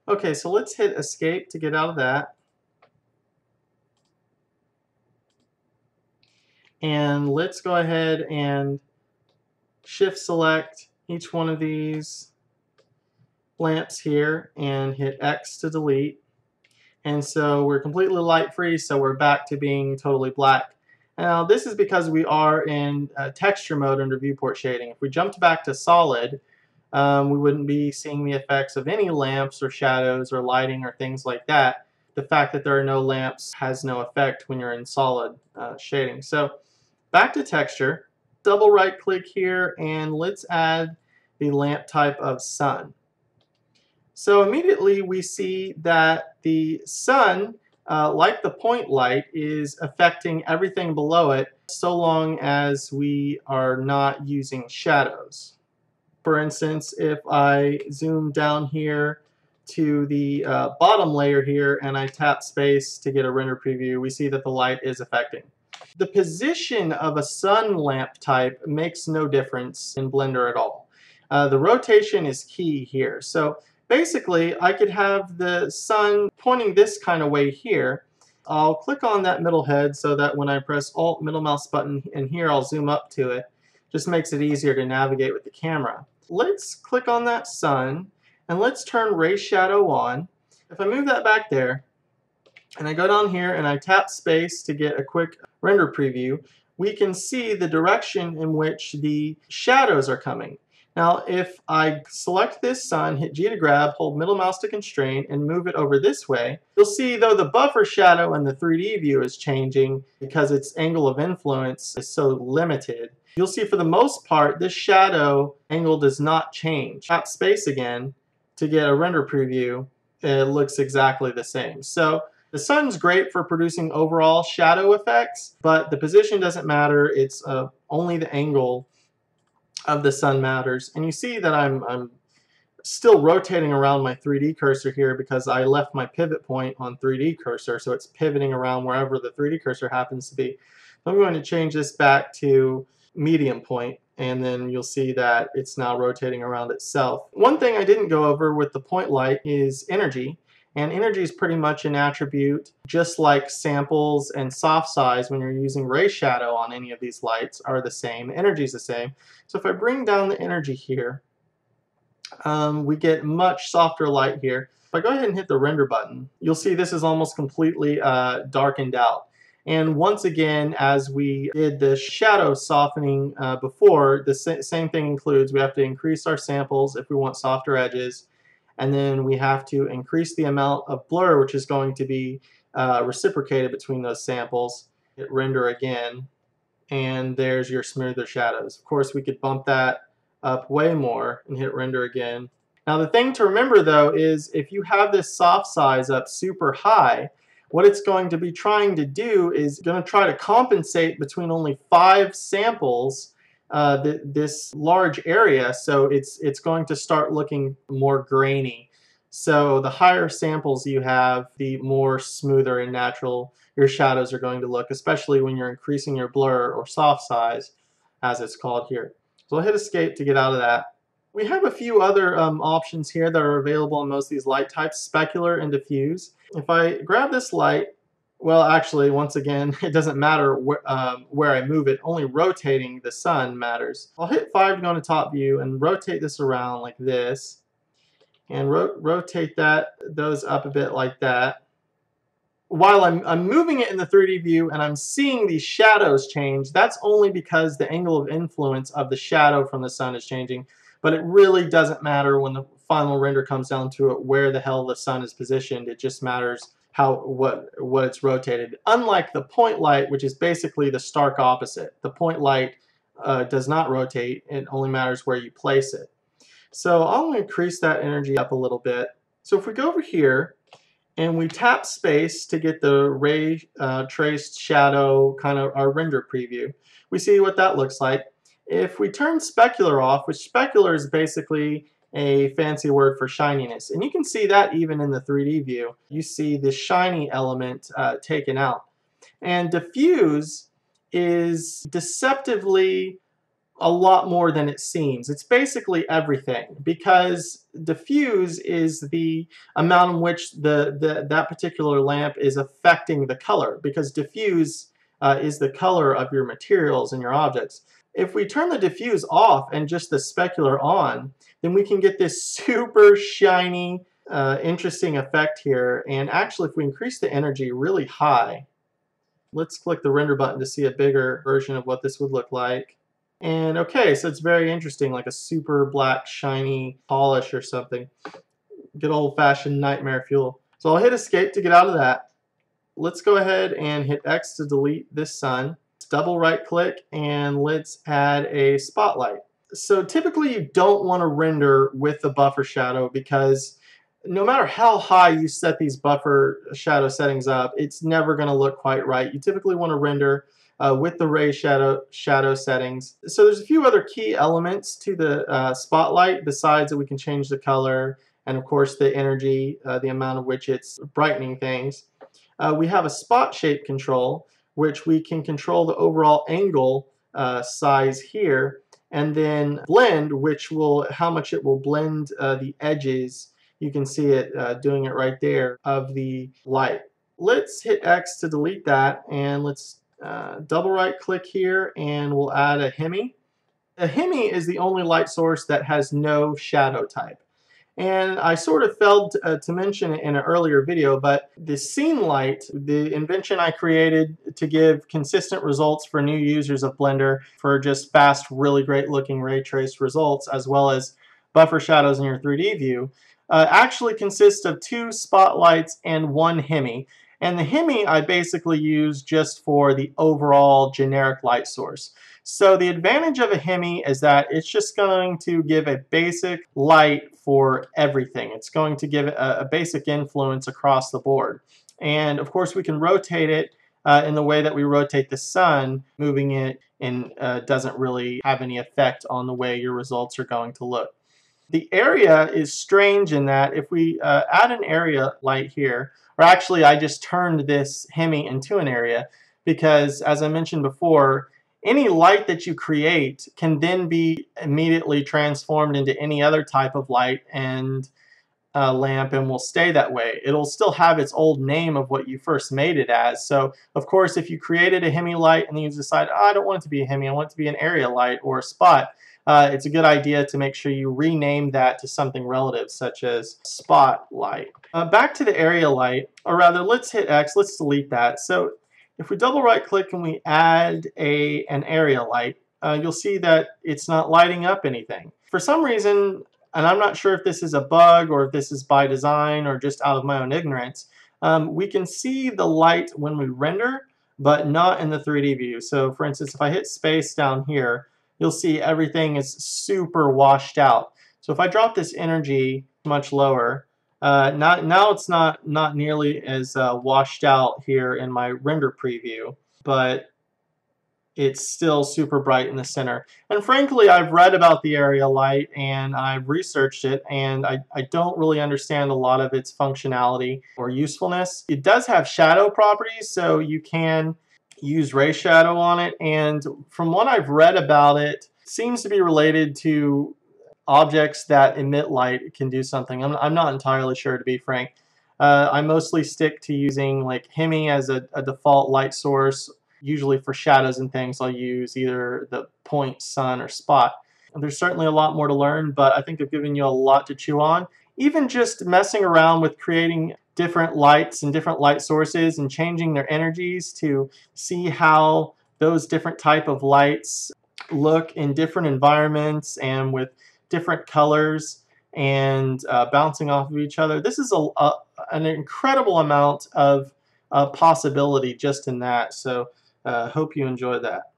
Okay, so let's hit escape to get out of that. And let's go ahead and shift select each one of these lamps here and hit X to delete. And so we're completely light free, so we're back to being totally black. Now this is because we are in texture mode under viewport shading. If we jumped back to solid, we wouldn't be seeing the effects of any lamps or shadows or lighting or things like that. The fact that there are no lamps has no effect when you're in solid shading. So back to texture, double right click here, and let's add the lamp type of sun. So immediately we see that the sun, like the point light, is affecting everything below it so long as we are not using shadows. For instance, if I zoom down here to the bottom layer here and I tap space to get a render preview, we see that the light is affecting. The position of a sun lamp type makes no difference in Blender at all. The rotation is key here. So basically, I could have the sun pointing this kind of way here. I'll click on that middle head so that when I press Alt middle mouse button in here, I'll zoom up to it. Just makes it easier to navigate with the camera. Let's click on that sun and let's turn ray shadow on. If I move that back there and I go down here and I tap space to get a quick render preview, we can see the direction in which the shadows are coming. Now if I select this sun, hit G to grab, hold middle mouse to constrain, and move it over this way, you'll see though the buffer shadow in the 3D view is changing because its angle of influence is so limited, you'll see for the most part this shadow angle does not change. Tap space again to get a render preview, it looks exactly the same. So the sun's great for producing overall shadow effects, but the position doesn't matter, it's only the angle of the sun matters. And you see that I'm still rotating around my 3D cursor here because I left my pivot point on 3D cursor, so it's pivoting around wherever the 3D cursor happens to be. I'm going to change this back to medium point, and then you'll see that it's now rotating around itself. One thing I didn't go over with the point light is energy. And energy is pretty much an attribute, just like samples and soft size when you're using ray shadow on any of these lights are the same. Energy is the same. So if I bring down the energy here, we get much softer light here. If I go ahead and hit the render button, you'll see this is almost completely darkened out. And once again, as we did the shadow softening before, the same thing includes we have to increase our samples if we want softer edges. And then we have to increase the amount of blur, which is going to be reciprocated between those samples. Hit render again, and there's your smoother shadows. Of course, we could bump that up way more and hit render again. Now the thing to remember though is if you have this soft size up super high, what it's going to be trying to do is going to try to compensate between only 5 samples this large area, so it's going to start looking more grainy. So the higher samples you have, the more smoother and natural your shadows are going to look, especially when you're increasing your blur or soft size, as it's called here. So I'll hit escape to get out of that. We have a few other options here that are available in most of these light types, specular and diffuse. If I grab this light, well, actually, once again, it doesn't matter where I move it. Only rotating the sun matters. I'll hit 5 to go into top view and rotate this around like this. And rotate those up a bit like that. While I'm moving it in the 3D view and I'm seeing these shadows change, that's only because the angle of influence of the shadow from the sun is changing. But it really doesn't matter when the final render comes down to it where the hell the sun is positioned. It just matters what it's rotated. Unlike the point light, which is basically the stark opposite. The point light does not rotate. It only matters where you place it. So I'll increase that energy up a little bit. So if we go over here and we tap space to get the ray traced shadow, kind of our render preview, we see what that looks like. If we turn specular off, which specular is basically a fancy word for shininess. And you can see that even in the 3D view. You see the shiny element taken out. And diffuse is deceptively a lot more than it seems. It's basically everything, because diffuse is the amount in which that particular lamp is affecting the color, because diffuse is the color of your materials and your objects. If we turn the diffuse off and just the specular on, then we can get this super shiny, interesting effect here. And actually, if we increase the energy really high, let's click the render button to see a bigger version of what this would look like. And okay, so it's very interesting, like a super black shiny polish or something. Good old-fashioned nightmare fuel. So I'll hit escape to get out of that. Let's go ahead and hit X to delete this sun. Double right click and let's add a spotlight. So typically you don't want to render with the buffer shadow, because no matter how high you set these buffer shadow settings up, it's never going to look quite right. You typically want to render with the ray shadow settings. So there's a few other key elements to the spotlight, besides that we can change the color and of course the energy, the amount of which it's brightening things. We have a spot shape control, which we can control the overall angle size here, and then blend, which will how much it will blend the edges. You can see it doing it right there of the light. Let's hit X to delete that, and let's double right click here and we'll add a Hemi. A Hemi is the only light source that has no shadow type. And I sort of failed to mention it in an earlier video, but the scene light, the invention I created to give consistent results for new users of Blender for just fast, really great looking ray trace results, as well as buffer shadows in your 3D view, actually consists of 2 spotlights and 1 Hemi. And the Hemi I basically use just for the overall generic light source. So the advantage of a Hemi is that it's just going to give a basic light for everything. It's going to give a basic influence across the board. And of course we can rotate it in the way that we rotate the sun. Moving it and doesn't really have any effect on the way your results are going to look. The area is strange in that if we add an area light here, or actually I just turned this Hemi into an area, because as I mentioned before, any light that you create can then be immediately transformed into any other type of light and lamp, and will stay that way. It'll still have its old name of what you first made it as. So of course if you created a Hemi light and then you decide, oh, I don't want it to be a Hemi, I want it to be an area light or a spot, it's a good idea to make sure you rename that to something relative, such as spotlight. Back to the area light, or rather let's hit X, let's delete that. So if we double right click and we add an area light, you'll see that it's not lighting up anything. For some reason, and I'm not sure if this is a bug or if this is by design or just out of my own ignorance, we can see the light when we render, but not in the 3D view. So for instance, if I hit space down here, you'll see everything is super washed out. So if I drop this energy much lower, now it's not nearly as washed out here in my render preview, but it's still super bright in the center. And frankly, I've read about the area light and I've researched it, and I don't really understand a lot of its functionality or usefulness. It does have shadow properties, so you can use ray shadow on it, and from what I've read about it, it seems to be related to objects that emit light. It can do something. I'm not entirely sure, to be frank. I mostly stick to using like Hemi as a default light source. Usually for shadows and things, I'll use either the point, sun, or spot. And there's certainly a lot more to learn, but I think I've given you a lot to chew on. Even just messing around with creating different lights and different light sources and changing their energies to see how those different type of lights look in different environments and with different colors and bouncing off of each other. This is an incredible amount of possibility just in that. So hope you enjoy that.